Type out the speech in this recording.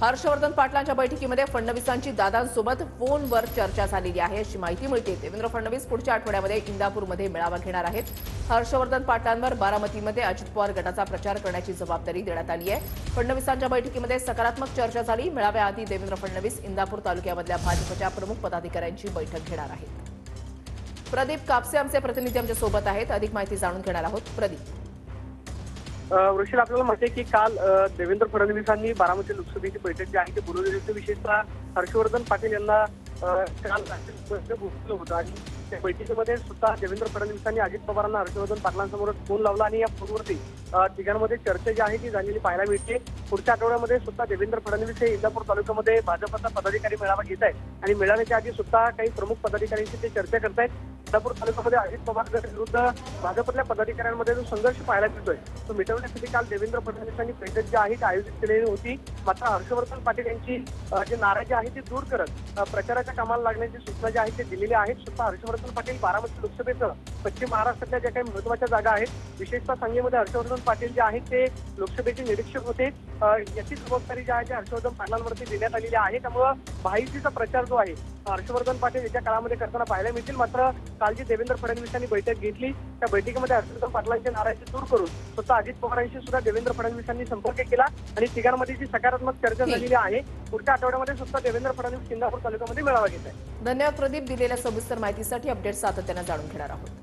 हर्षवर्धन पाटलांच्या बैठकीमध्ये फडणवीसांची दादांसोबत फोनवर चर्चा झालेली आहे अशी माहिती मिळते। देवेंद्र फडणवीस पुढच्या आठवड्यामध्ये इंदापूरमध्ये मेळावा घेणार आहेत। हर्षवर्धन पाटलांवर बारामतीमध्ये अजित पवार गटाचा प्रचार करण्याची जबाबदारी देण्यात आली आहे। फडणवीसांच्या बैठकीमध्ये सकारात्मक चर्चा झाली। मेळाव्याआधी देवेंद्र फडणवीस इंदापूर तालुक्यामधल्या भाजपच्या प्रमुख पदाधिकाऱ्यांची बैठक घेणार आहेत। प्रदीप कापसे आमचे प्रतिनिधी आमच्या सोबत आहेत, अधिक माहिती जाणून घेणार आहोत। प्रदीप, वृषिल, आपल्याला माहिती आहे की काल देवेंद्र फडणवीसांनी बारामती लोकसभेची बैठक जी आहे ती बोलवली होती। विशेषतः हर्षवर्धन पाटील यांना काल बोलवलं होतं आणि त्या बैठकीमध्ये सुद्धा देवेंद्र फडणवीसांनी अजित पवारांना हर्षवर्धन पाटलांसमोर फोन लावला आणि या फोनवरती तिघांमध्ये चर्चा जी आहे ती झालेली पाहायला मिळते। पुढच्या आठवड्यामध्ये सुद्धा देवेंद्र फडणवीस हे इंदापूर तालुक्यामध्ये भाजपचा पदाधिकारी मेळावा घेत आहेत आणि मेळाव्याच्या आधी सुद्धा काही प्रमुख पदाधिकाऱ्यांशी ते चर्चा करतायत। इंदापूर तालुक्यामध्ये अजित पवार गट विरुद्ध भाजपच्या पदाधिकाऱ्यांमध्ये जो संघर्ष पाहायला मिळतोय तो मिटवण्यासाठी काल देवेंद्र फडणवीसांनी बैठक जी आहे ती आयोजित केलेली होती। मात्र हर्षवर्धन पाटील यांची जी नाराजी आहे ती दूर करत प्रचाराच्या कामाला लागण्याची सूचना जी आहे ती दिलेली आहे। स्वतः हर्षवर्धन पाटील बारामती लोकसभेसह पश्चिम महाराष्ट्रातल्या ज्या काही महत्त्वाच्या जागा आहेत, विशेषतः सांगलीमध्ये हर्षवर्धन पाटील जे आहेत ते लोकसभेचे निरीक्षक होते, याची जबाबदारी जी आहे ती हर्षवर्धन पाटलांवरती देण्यात आलेली आहे। त्यामुळं महायुतीचा प्रचार जो आहे हर्षवर्धन पाटील येत्या काळामध्ये करताना पाहायला मिळतील। मात्र काल जी देवेंद्र फडणवीसांनी बैठक घेतली त्या बैठकीमध्ये हर्षवर्धन पाटलांची नाराजी दूर करून स्वतः अजित पवारांशी सुद्धा देवेंद्र फडणवीसांनी संपर्क केला आणि तिघांमध्ये जी सकारात्मक चर्चा झालेली आहे। पुढच्या आठवड्यामध्ये सुद्धा देवेंद्र फडणवीस इंदापूर तालुक्यामध्ये मेळावा घेत आहेत। धन्यवाद प्रदीप, दिलेल्या सविस्तर माहितीसाठी। अपडेट सातत्याने जाणून घेणार आहोत।